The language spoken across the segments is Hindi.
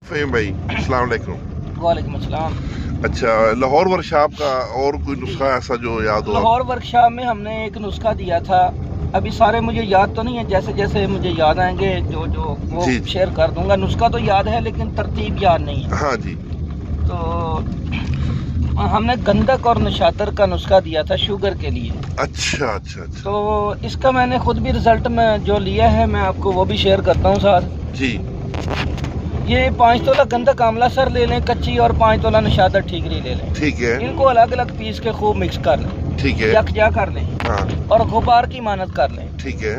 फेम भाई, अस्सलाम वालेकुम। वालेकुम अस्सलाम। अच्छा, लाहौर वर्कशॉप का और कोई नुस्खा ऐसा जो याद हो? लाहौर वर्कशॉप में हमने एक नुस्खा दिया था, अभी सारे मुझे याद तो नहीं है, जैसे जैसे मुझे याद आएंगे जो जो वो शेयर कर दूंगा। नुस्खा तो याद है लेकिन तरतीब याद नहीं है। हाँ जी। तो हमने गंधक और नशातर का नुस्खा दिया था शुगर के लिए। अच्छा अच्छा अच्छा। तो इसका मैंने खुद भी रिजल्ट में जो लिया है मैं आपको वो भी शेयर करता हूँ साथ जी। ये 5 तोला गंधक आंवला सर ले लें कच्ची, और 5 तोला नशातर ठीकरी ले लें। ठीक है। इनको अलग अलग पीस के खूब मिक्स कर लें। ठीक है। यकजा कर लें। हाँ। और गुबार की मानत कर लें। ठीक है।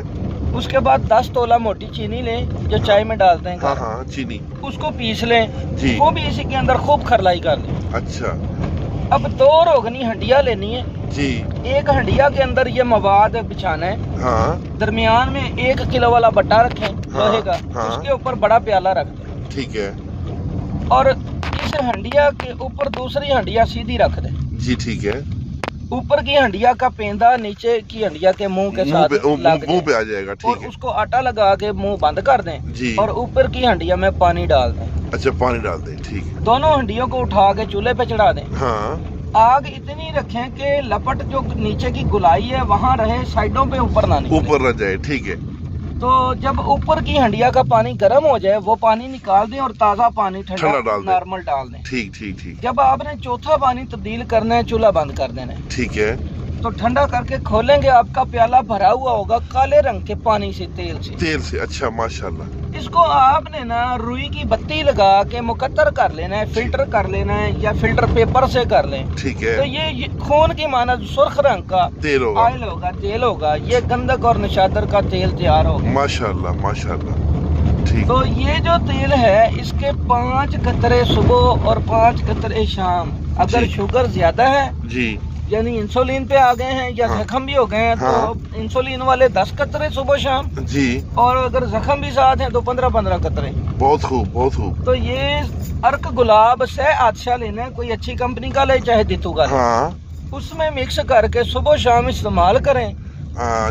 उसके बाद 10 तोला मोटी चीनी लें जो चाय में डालते हैं। हाँ हाँ, चीनी। उसको पीस लें जी। वो भी इसी के अंदर खूब खरलाई कर लें। अच्छा। अब 2 रोगनी हंडिया लेनी है जी। एक हंडिया के अंदर ये मवाद बिछाना है। हाँ। दरमियान में 1 किलो वाला बट्टा रखें लोहे का। हाँ। उसके ऊपर बड़ा प्याला रख दें। ठीक है। और इस हंडिया के ऊपर दूसरी हंडिया सीधी रख दें। जी ठीक है। ऊपर की हंडिया का पेंदा नीचे की हंडिया के मुंह के साथ मुंह पे आ जाएगा। ठीक और है। उसको आटा लगा के मुंह बंद कर दें जी। और ऊपर की हंडिया में पानी डाल दें। अच्छा, पानी डाल दें। ठीक है। दोनों हंडियों को उठा के चूल्हे पे चढ़ा दें। हाँ। आग इतनी रखें कि लपट जो नीचे की गुलाई है वहाँ रहे, साइडों पे ऊपर ना निकले। ऊपर न जाए। ठीक है। तो जब ऊपर की हंडिया का पानी गर्म हो जाए वो पानी निकाल दें और ताज़ा पानी ठंडा नॉर्मल डाल दें। ठीक ठीक ठीक। जब आपने चौथा पानी तब्दील करना है चूल्हा बंद कर देना है। ठीक है। तो ठंडा करके खोलेंगे, आपका प्याला भरा हुआ होगा काले रंग के पानी से, तेल से। अच्छा, माशाल्लाह। इसको आपने ना रुई की बत्ती लगा के मुकत्तर कर लेना है, फिल्टर कर लेना है या फिल्टर पेपर से कर लें। ठीक है। तो ये खून की मानद सुर्ख रंग का तेल होगा, ऑयल होगा, तेल होगा। ये गंधक और नशातर का तेल तैयार होगा। माशाल्लाह माशाल्लाह। ठीक। तो ये जो तेल है इसके 5 कतरे सुबह और 5 कतरे शाम। अगर शुगर ज्यादा है जी, यानी इंसुलिन पे आ गए हैं या जख्म भी हो गए हैं तो इंसुलिन वाले 10 कतरे सुबह शाम जी। और अगर जख्म भी साथ हैं तो 15-15 कतरे। बहुत खूब बहुत खूब। तो ये अर्क गुलाब से आदशा लेना है, कोई अच्छी कंपनी का ले चाहे दितू का। हाँ। उसमें मिक्स करके सुबह शाम इस्तेमाल करें।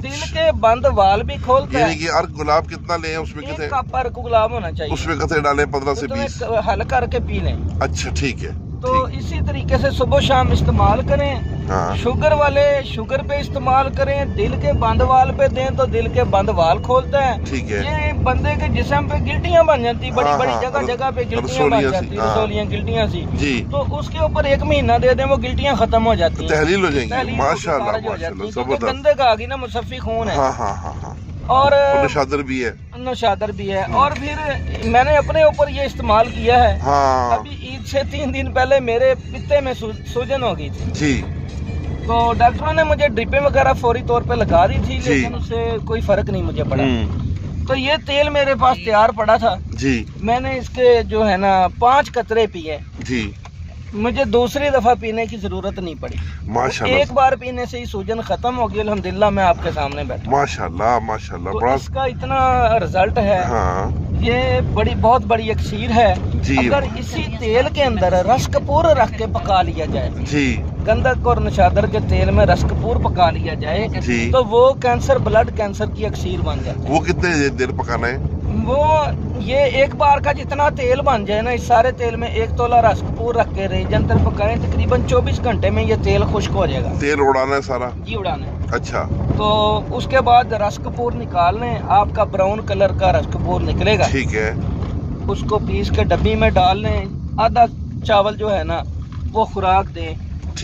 दिल के बंद वाल भी खोलते हैं। कि अर्क गुलाब कितना लें? उसमें कितने कप अर्क गुलाब होना चाहिए। उसमें कितने डालें? 15 से 20 हल करके पी लें। अच्छा ठीक है। तो इसी तरीके से सुबह शाम इस्तेमाल करें। हाँ। शुगर वाले शुगर पे इस्तेमाल करें, दिल के बंद वाल पे दें तो दिल के बंद वाल खोलते हैं। ठीक है। ये बंदे के जिस्म पे गिल्टियां बन जाती, बड़ी बड़ी जगह जगह पे गिल्टियां बन जाती, रसोलियां गिल्टियां सी जी। तो उसके ऊपर 1 महीना दे दें, वो गिल्टियां खत्म हो जाती हैं, तहलील हो जाएंगी। माशाल्लाह माशाल्लाह। गंदे का आ गई ना, मुसफ़ी खून है। और नशादर भी है। और फिर मैंने अपने ऊपर ये इस्तेमाल किया है। हाँ। अभी ईद से 3 दिन पहले मेरे पित्ते में सूजन हो गई थी जी। तो डॉक्टरों ने मुझे ड्रिपें वगैरह फौरी तौर पे लगा दी थी, लेकिन उससे कोई फर्क नहीं मुझे पड़ा। तो ये तेल मेरे पास तैयार पड़ा था जी। मैंने इसके जो है ना 5 कतरे पिए जी। मुझे दूसरी दफा पीने की जरूरत नहीं पड़ी माशाल्लाह। एक बार पीने से ही सूजन खत्म हो गई अल्हम्दुलिल्लाह। मैं आपके सामने बैठा माशाल्लाह माशाल्लाह। तो इसका इतना रिजल्ट है। हाँ। ये बहुत बड़ी अक्सीर है जी। अगर इसी तेल के अंदर रस कपूर रख के पका लिया जाए जी, गंधक और नशादर के तेल में रस कपूर पका लिया जाए जी, तो वो कैंसर, ब्लड कैंसर की अक्सीर बन जाती है। वो कितने देर पकाना है? वो ये एक बार का जितना तेल बन जाए ना, इस सारे तेल में 1 तोला रस कपूर रख के रेजन तक पकाएं, तकरीबन 24 घंटे में ये तेल खुश्क हो जाएगा। तेल उड़ाना है सारा जी, उड़ाना है। अच्छा। तो उसके बाद रस कपूर निकाल लें, आपका ब्राउन कलर का रस कपूर निकलेगा। ठीक है। उसको पीस के डब्बी में डाल लें। आधा चावल जो है ना वो खुराक दें।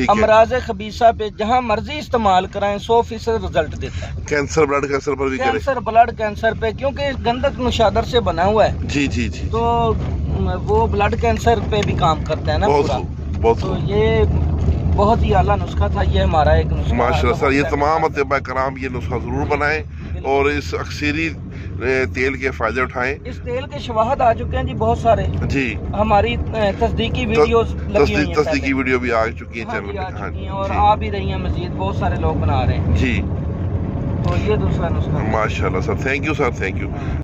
अमराज खबीसा पे जहाँ मर्जी इस्तेमाल कराएं 100% रिजल्ट देता है। कैंसर, ब्लड कैंसर पर भी कैंसर, ब्लड कैंसर पे, क्योंकि गंधक नशादर से बना हुआ है जी जी जी। तो वो ब्लड कैंसर पे भी काम करता है ना पूरा। तो ये बहुत ही आला नुस्खा था, ये हमारा एक नुस्खा। माशाल्लाह सर, ये तमाम अतिबा कराम ये नुस्खा जरूर बनाएं और इस अक्सीरी तेल के फायदे उठाएं। इस तेल के शवाहद आ चुके हैं जी बहुत सारे जी। हमारी तस्दीकी वीडियोस लगी हुई हैं, तस्दीकी वीडियो भी आ चुकी है चैनल पे और आ भी रही हैं, मजीद बहुत सारे लोग बना रहे हैं जी। तो ये दूसरा नुस्खा। माशाल्लाह sir, thank you sir, thank you.